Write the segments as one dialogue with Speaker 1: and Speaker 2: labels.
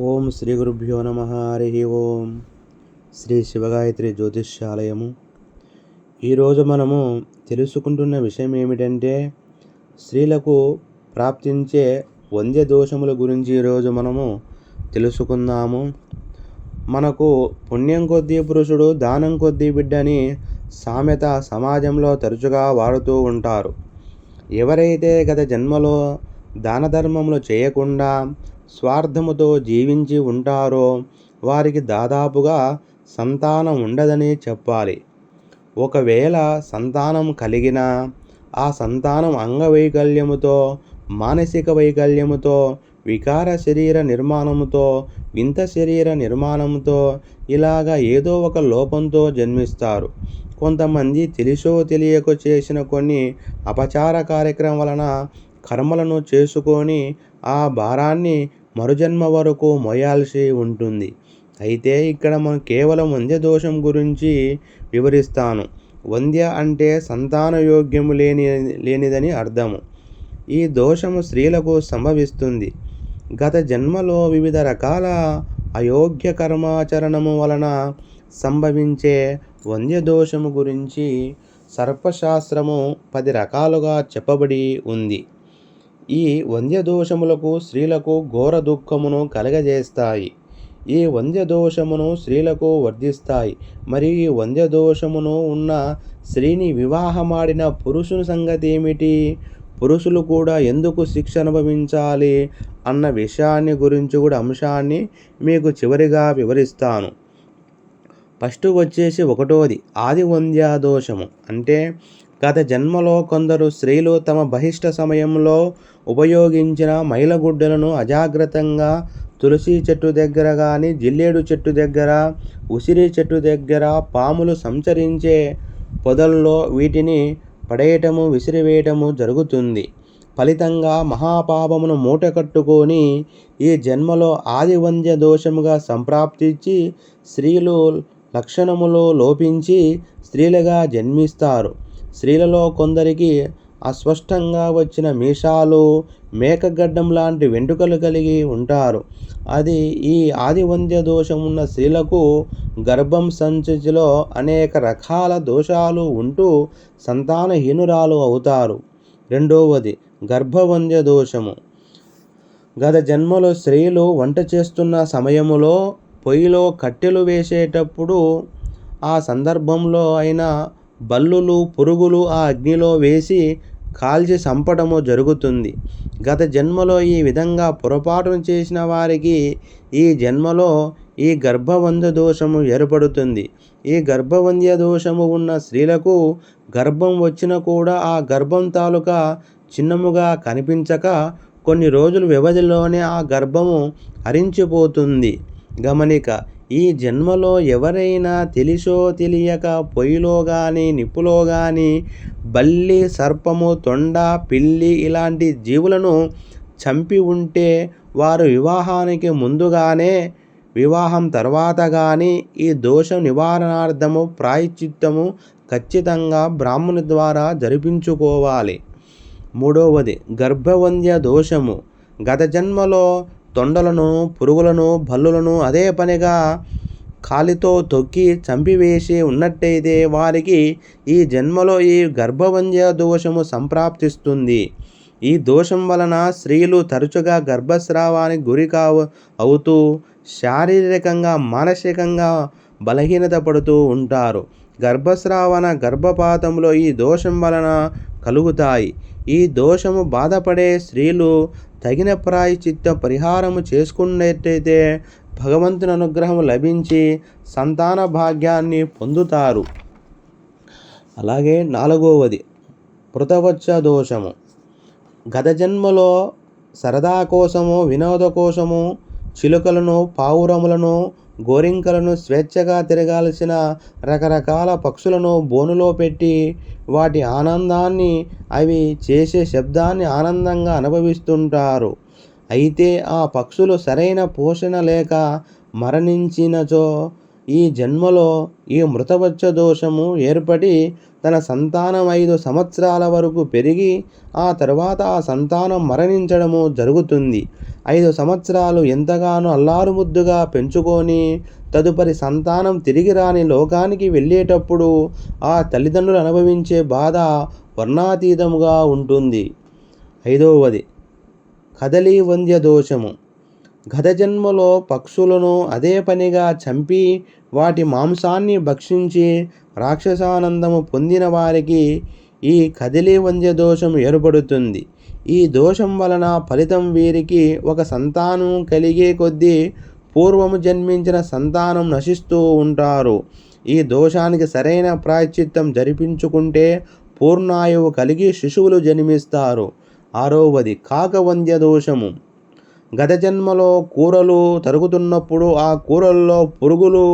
Speaker 1: ఓం శ్రీ గురుభ్యో నమ. హరి ఓం. శ్రీ శివగాయత్రి జ్యోతిష్యాలయము. ఈరోజు మనము తెలుసుకుంటున్న విషయం ఏమిటంటే, స్త్రీలకు ప్రాప్తించే వంద్య దోషముల గురించి ఈరోజు మనము తెలుసుకుందాము. మనకు పుణ్యం కొద్దీ పురుషుడు, దానం కొద్దీ బిడ్డ అని సామెత సమాజంలో తరచుగా వాడుతూ ఉంటారు. ఎవరైతే గత జన్మలో దాన ధర్మములు చేయకుండా స్వార్థముతో జీవించి ఉంటారో వారికి దాదాపుగా సంతానం ఉండదని చెప్పాలి. ఒకవేళ సంతానం కలిగినా ఆ సంతానం అంగవైకల్యముతో, మానసిక వైకల్యముతో, వికార శరీర నిర్మాణముతో, వింత శరీర నిర్మాణంతో ఇలాగా ఏదో ఒక లోపంతో జన్మిస్తారు. కొంతమంది తెలిసో తెలియకో చేసిన కొన్ని అపచార కార్యక్రమం వలన కర్మలను చేసుకొని ఆ భారాన్ని మరుజన్మ వరకు మోయాల్సి ఉంటుంది. అయితే ఇక్కడ మనం కేవలం వంద్య దోషం గురించి వివరిస్తాను. వంద్య అంటే సంతాన యోగ్యము లేనిదని అర్థము. ఈ దోషము స్త్రీలకు సంభవిస్తుంది. గత జన్మలో వివిధ రకాల అయోగ్య కర్మాచరణము వలన సంభవించే వంద్య దోషము గురించి సర్పశాస్త్రము 10 రకాలుగా చెప్పబడి ఉంది. ఈ వంద్య దోషములకు స్త్రీలకు ఘోర దుఃఖమును కలగజేస్తాయి. ఈ వంద్య దోషమును స్త్రీలకు వర్ధిస్తాయి. మరియు ఈ వంద్య దోషమును ఉన్న స్త్రీని వివాహమాడిన పురుషుని సంగతి ఏమిటి? పురుషులు కూడా ఎందుకు శిక్ష అనుభవించాలి అన్న విషయాన్ని గురించి కూడా అంశాన్ని మీకు చివరిగా వివరిస్తాను. ఫస్ట్ వచ్చేసి 1వది ఆది వంద్య దోషము. అంటే గత జన్మలో కొందరు స్త్రీలు తమ బహిష్ట సమయంలో ఉపయోగించిన మైలగుడ్డలను అజాగ్రత్తగా తులసి చెట్టు దగ్గర కానీ, జిల్లేడు చెట్టు దగ్గర, ఉసిరి చెట్టు దగ్గర, పాములు సంచరించే పొదల్లో వీటిని పడేయటము, విసిరివేయటము జరుగుతుంది. ఫలితంగా మహాపాపమును మూట కట్టుకొని ఈ జన్మలో ఆది వంద్య దోషముగా సంప్రాప్తించి స్త్రీలు లక్షణములో లోపించి స్త్రీలుగా జన్మిస్తారు. స్త్రీలలో కొందరికి అస్పష్టంగా వచ్చిన మీసాలు, మేకగడ్డం లాంటి వెంట్రుకలు కలిగి ఉంటారు. అది ఈ ఆది వంద్య దోషం ఉన్న స్త్రీలకు గర్భం సంచిలో అనేక రకాల దోషాలు ఉంటూ సంతానహీనురాలు అవుతారు. 2వది గర్భవంద్య దోషము. గత జన్మలో స్త్రీలు వంట చేస్తున్న సమయములో పొయ్యిలో కట్టెలు వేసేటప్పుడు ఆ సందర్భంలో అయినా బల్లులు, పురుగులు ఆ అగ్నిలో వేసి కాల్చి చంపడము జరుగుతుంది. గత జన్మలో ఈ విధంగా పొరపాటును చేసిన వారికి ఈ జన్మలో ఈ గర్భవంద్య దోషము ఏర్పడుతుంది. ఈ గర్భవంద్య దోషము ఉన్న స్త్రీలకు గర్భం వచ్చినా కూడా ఆ గర్భం తాలూకా చిన్నముగా కనిపించక కొన్ని రోజుల వ్యవధిలోనే ఆ గర్భము హరించిపోతుంది. గమనిక. ఈ జన్మలో ఎవరైనా తెలిసో తెలియక పొయ్యిలో కానీ, నిప్పులో కానీ బల్లి, సర్పము, తొండ, పిల్లి ఇలాంటి జీవులను చంపి ఉంటే వారు వివాహానికి ముందుగానే, వివాహం తర్వాత కానీ ఈ దోషం నివారణార్థము ప్రాయశ్చిత్తము ఖచ్చితంగా బ్రాహ్మణి ద్వారా జరిపించుకోవాలి. 3వది గర్భవంద్య దోషము. గత జన్మలో తొండలను, పురుగులను, బల్లులను అదే పనిగా కాలితో తొక్కి చంపివేసి ఉన్నట్టయితే వారికి ఈ జన్మలో ఈ గర్భవంద్య దోషము సంప్రాప్తిస్తుంది. ఈ దోషం వలన స్త్రీలు తరచుగా గర్భస్రావానికి గురి అవుతూ శారీరకంగా, మానసికంగా బలహీనత పడుతూ ఉంటారు. గర్భస్రావణ, గర్భపాతంలో ఈ దోషం వలన కలుగుతాయి. ఈ దోషము బాధపడే స్త్రీలు తగిన ప్రాయశ్చిత్త పరిహారము చేసుకున్నట్టయితే భగవంతుని అనుగ్రహం లభించి సంతాన భాగ్యాన్ని పొందుతారు. అలాగే 4వది పృతవచ్చ దోషము. గత జన్మలో సరదా కోసము, వినోద కోసము చిలుకలను, పావురములను, గోరింకలను, స్వేచ్ఛగా తిరగాల్సిన రకరకాల పక్షులను బోనులో పెట్టి వాటి ఆనందాన్ని, అవి చేసే శబ్దాన్ని ఆనందంగా అనుభవిస్తుంటారు. అయితే ఆ పక్షులు సరైన పోషణ లేక మరణించినచో ఈ జన్మలో ఈ మృతవచ్చ దోషము ఏర్పడి తన సంతానం 5 సంవత్సరాల వరకు పెరిగి ఆ తర్వాత ఆ సంతానం మరణించడము జరుగుతుంది. 5 సంవత్సరాలు ఎంతగానో అల్లారుముద్దుగా పెంచుకొని తదుపరి సంతానం తిరిగి రాని లోకానికి వెళ్ళేటప్పుడు ఆ తల్లిదండ్రులు అనుభవించే బాధ వర్ణాతీతముగా ఉంటుంది. 5వది కదలి వంద్య దోషము. గత జన్మలో పక్షులను అదే పనిగా చంపి వాటి మాంసాన్ని భక్షించి రాక్షసానందము పొందిన వారికి ఈ కదిలి వంద్య దోషం ఏర్పడుతుంది. ఈ దోషం వలన ఫలితం వీరికి ఒక సంతానం కలిగే కొద్దీ పూర్వము జన్మించిన సంతానం నశిస్తూ ఉంటారు. ఈ దోషానికి సరైన ప్రాయశ్చిత్తం జరిపించుకుంటే పూర్ణాయువు కలిగి శిశువులు జన్మిస్తారు. 6వది కాకవంద్య దోషము. గత జన్మలో కూరలు తరుగుతున్నప్పుడు ఆ కూరల్లో పురుగులు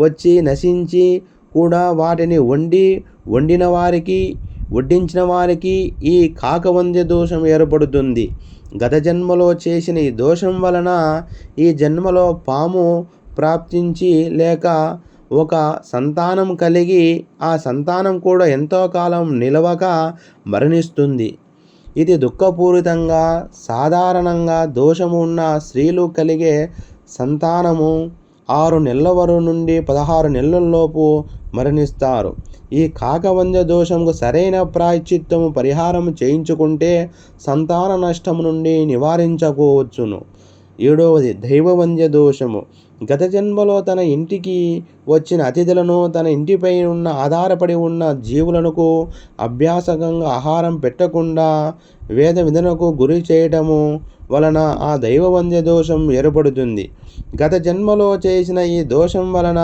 Speaker 1: వచ్చి నశించి కూడా వాటిని వడ్డించిన వారికి ఈ కాకవంద్య దోషం ఏర్పడుతుంది. గత జన్మలో చేసిన ఈ దోషం వలన ఈ జన్మలో పాము ప్రాప్తించి లేక ఒక సంతానం కలిగి ఆ సంతానం కూడా ఎంతో కాలం నిలవక మరణిస్తుంది. ఇది దుఃఖపూరితంగా సాధారణంగా దోషము ఉన్న స్త్రీలు కలిగే సంతానము 6 నెలల వరకు నుండి 16 నెలల్లోపు మరణిస్తారు. ఈ కాకవంద్య దోషంకు సరైన ప్రాయశ్చిత్తము పరిహారం చేయించుకుంటే సంతాన నష్టము నుండి నివారించుకోవచ్చును. 7వది దైవవంద్య దోషము. గత జన్మలో తన ఇంటికి వచ్చిన అతిథులను తన ఇంటిపై ఆధారపడి ఉన్న జీవులకు అభ్యాసకంగా ఆహారం పెట్టకుండా వేద విధనకు గురి చేయటము వలన ఆ దైవవంద్య దోషం ఏర్పడుతుంది. గత జన్మలో చేసిన ఈ దోషం వలన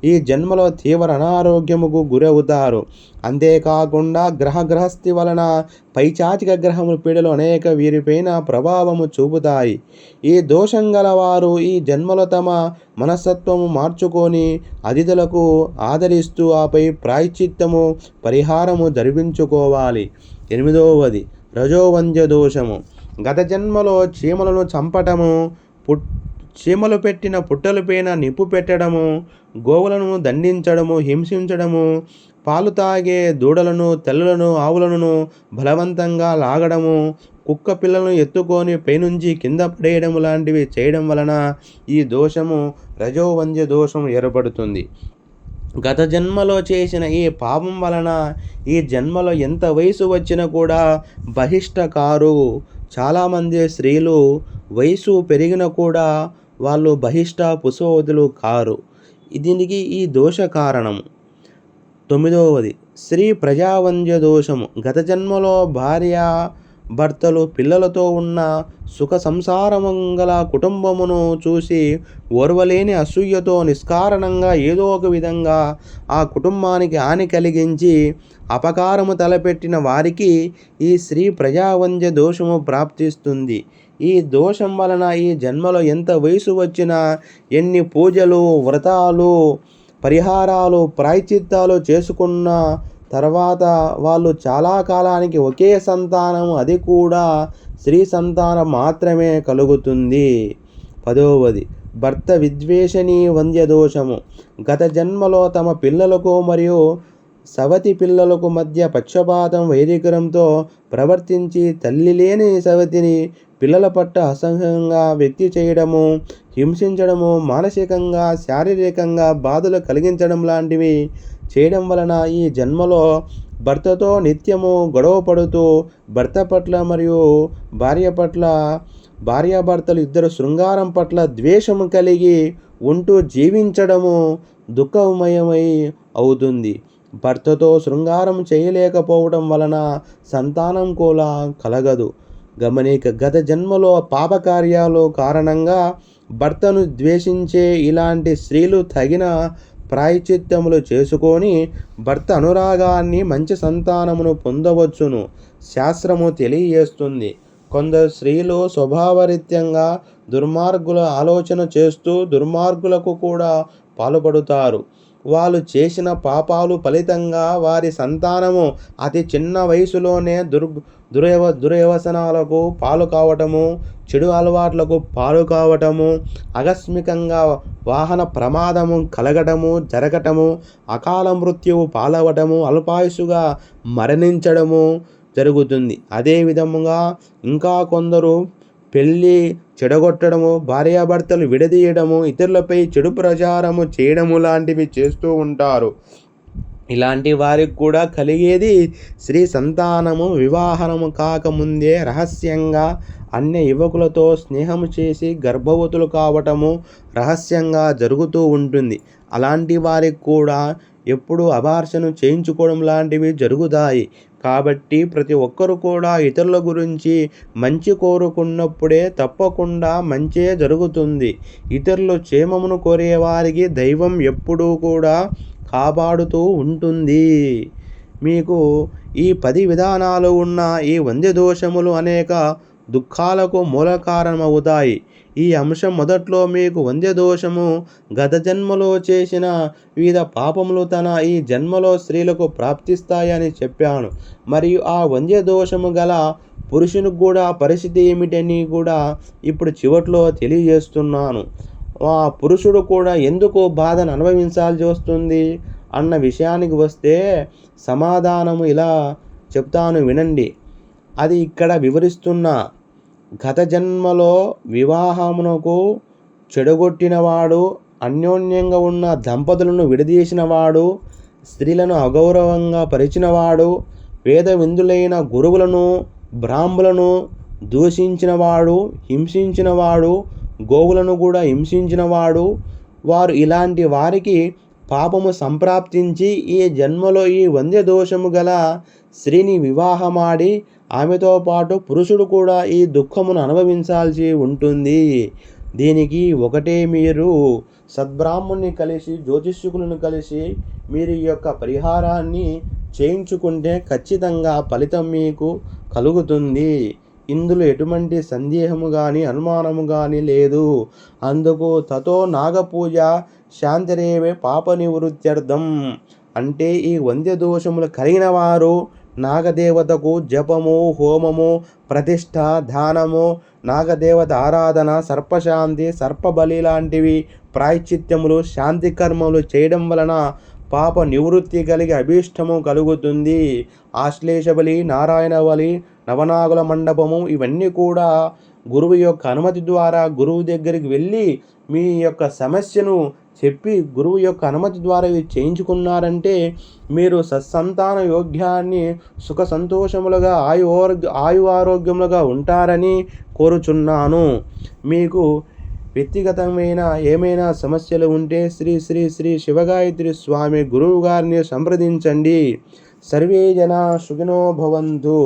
Speaker 1: ఈ జన్మలో తీవ్ర అనారోగ్యముకు గురవుతారు. అంతేకాకుండా గ్రహస్థి వలన పైచాచిక గ్రహముల పీడలు అనేక వీరిపైన ప్రభావము చూపుతాయి. ఈ దోషం గలవారు ఈ జన్మలో తమ మనస్తత్వము మార్చుకొని అతిథులకు ఆదరిస్తూ ఆపై ప్రాయశ్చిత్తము పరిహారము జరిపించుకోవాలి. 8వది రజోవంద్య దోషము. గత జన్మలో చీమలను చంపటము, చీమలు పెట్టిన పుట్టలపైన నిప్పు పెట్టడము, గోవులను దండించడము, హింసించడము, పాలు తాగే దూడలను తెల్లలను ఆవులను బలవంతంగా లాగడము, కుక్క పిల్లలను ఎత్తుకొని పైనుంచి కింద పడేయడం లాంటివి చేయడం వలన ఈ దోషము రజోవంద్య దోషం ఏర్పడుతుంది. గత జన్మలో చేసిన ఈ పాపం వలన ఈ జన్మలో ఎంత వయసు వచ్చినా కూడా బహిష్ట కారు. చాలామంది స్త్రీలు వయసు పెరిగినా కూడా వాళ్ళు బహిష్ట పుసోదులు కారు. దీనికి ఈ దోష కారణము. 9వది స్త్రీ ప్రజావంద్య దోషము. గత జన్మలో భార్య భర్తలు పిల్లలతో ఉన్న సుఖ సంసారమంగళ కుటుంబమును చూసి ఓర్వలేని అసూయతో నిష్కారణంగా ఏదో ఒక విధంగా ఆ కుటుంబానికి హాని కలిగించి అపకారము తలపెట్టిన వారికి ఈ స్త్రీ ప్రజావంద్య దోషము ప్రాప్తిస్తుంది. ఈ దోషం వలన ఈ జన్మలో ఎంత వయసు వచ్చినా ఎన్ని పూజలు వ్రతాలు పరిహారాలు ప్రాయశ్చిత్తాలు చేసుకున్న తర్వాత వాళ్ళు చాలా కాలానికి ఒకే సంతానం, అది కూడా స్త్రీ సంతానం మాత్రమే కలుగుతుంది. 10వది భర్త విద్వేషణీ వంద్య దోషము. గత జన్మలో తమ పిల్లలకు మరియు సవతి పిల్లలకు మధ్య పక్షపాతం వైరికరంతో ప్రవర్తించి తల్లి లేని సవతిని పిల్లల పట్ల అసహ్యంగా వ్యక్తి చేయడము, హింసించడము, మానసికంగా శారీరకంగా బాధలు కలిగించడం లాంటివి చేయడం వలన ఈ జన్మలో భర్తతో నిత్యము గొడవ పడుతూ భర్త పట్ల మరియు భార్యాభర్తలు ఇద్దరు శృంగారం పట్ల ద్వేషము కలిగి ఉంటూ జీవించడము దుఃఖమయమై అవుతుంది. భర్తతో శృంగారం చేయలేకపోవడం వలన సంతానం కూడా కలగదు. గమనిక గత జన్మలో పాపకార్యాలు కారణంగా భర్తను ద్వేషించే ఇలాంటి స్త్రీలు తగిన ప్రాయశ్చిత్తములు చేసుకొని భర్త అనురాగాన్ని మంచి సంతానమును పొందవచ్చును శాస్త్రము తెలియజేస్తుంది. కొందరు స్త్రీలు స్వభావరీత్యంగా దుర్మార్గుల ఆలోచన చేస్తూ దుర్మార్గులకు కూడా పాల్పడుతారు. వాళ్ళు చేసిన పాపాలు ఫలితంగా వారి సంతానము అతి చిన్న వయసులోనే దుర్వ్యసనాలకు పాలు కావటము, చెడు అలవాట్లకు పాలు కావటము, ఆకస్మికంగా వాహన ప్రమాదము జరగటము, అకాల మృత్యువు పాలవటము, అల్పాయుసుగా మరణించడము జరుగుతుంది. అదే విధముగా ఇంకా కొందరు పెళ్ళి చెడగొట్టడము, భార్యాభర్తలు విడదీయడము, ఇతరులపై చెడు ప్రచారము చేయడము లాంటివి చేస్తూ ఉంటారు. ఇలాంటి వారికి కూడా కలిగేది స్త్రీ సంతానము వివాహము కాకముందే రహస్యంగా అన్య యువకులతో స్నేహము చేసి గర్భవతులు కావటము రహస్యంగా జరుగుతూ ఉంటుంది. అలాంటి వారికి కూడా ఎప్పుడు అబార్షన్ చేయించుకోవడం లాంటివి జరుగుతాయి. కాబట్టి ప్రతి ఒక్కరు కూడా ఇతరుల గురించి మంచి కోరుకున్నప్పుడే తప్పకుండా మంచే జరుగుతుంది. ఇతరులు క్షేమమును కోరేవారికి దైవం ఎప్పుడూ కూడా కాపాడుతూ ఉంటుంది. మీకు ఈ 10 విధానాలు ఉన్న ఈ వంద్య దోషములు అనేక దుఃఖాలకు మూల కారణమవుతాయి. ఈ అంశం మొదట్లో మీకు వంద్య దోషము గత జన్మలో చేసిన వివిధ పాపములు ఈ జన్మలో స్త్రీలకు ప్రాప్తిస్తాయని చెప్పాను. మరియు ఆ వంద్య దోషము గల పురుషునికి కూడా పరిస్థితి ఏమిటని కూడా ఇప్పుడు చివట్లో తెలియజేస్తున్నాను. ఆ పురుషుడు కూడా ఎందుకు బాధను అనుభవించాల్సి వస్తుంది అన్న విషయానికి వస్తే సమాధానము ఇలా చెప్తాను వినండి. అది ఇక్కడ వివరిస్తున్నా. గత జన్మలో వివాహమునకు చెడగొట్టినవాడు, అన్యోన్యంగా ఉన్న దంపతులను విడదీసినవాడు, స్త్రీలను అగౌరవంగా పరిచినవాడు, వేద విందులైన గురువులను బ్రాహ్మణులను దూషించినవాడు, హింసించినవాడు, గోవులను కూడా హింసించినవాడు, వారు ఇలాంటి వారికి పాపము సంప్రాప్తించి ఈ జన్మలో ఈ వంద్య దోషము గల స్త్రీని వివాహమాడి ఆమెతో పాటు పురుషుడు కూడా ఈ దుఃఖమును అనుభవించాల్సి ఉంటుంది. దీనికి ఒకటే మీరు సద్బ్రాహ్మణ్ణి కలిసి జ్యోతిష్కులను కలిసి మీరు ఈ యొక్క పరిహారాన్ని చేయించుకుంటే ఖచ్చితంగా ఫలితం మీకు కలుగుతుంది. ఇందులో ఎటువంటి సందేహము కానీ అనుమానము కానీ లేదు. అందుకు తతో నాగపూజ శాంతిరేవే పాప నివృత్త్యర్థం. అంటే ఈ వంద్య దోషములు కలిగిన వారు నాగదేవతకు జపము, హోమము, ప్రతిష్ఠ, దానము, నాగదేవత ఆరాధన, సర్పశాంతి, సర్పబలి లాంటివి ప్రాయశ్చిత్తములు, శాంతి కర్మలు చేయడం వలన పాప నివృత్తి కలిగి అభీష్టము కలుగుతుంది. ఆశ్లేష బలి, నారాయణ బలి, నవనాగుల మండపము ఇవన్నీ కూడా గురువు యొక్క అనుమతి ద్వారా గురువు దగ్గరికి వెళ్ళి మీ యొక్క సమస్యను చెప్పి గురువు యొక్క అనుమతి ద్వారా ఇవి చేయించుకున్నారంటే మీరు సత్సంతాన యోగ్యాన్ని సుఖ సంతోషములుగా ఆయు ఆరోగ్యములుగా ఉంటారని కోరుచున్నాను. మీకు వ్యక్తిగతమైన ఏమైనా సమస్యలు ఉంటే శ్రీ శ్రీ శ్రీ శివగాయత్రి స్వామి గురువు గారిని సంప్రదించండి. సర్వే జనా సుఖినో భవంతు.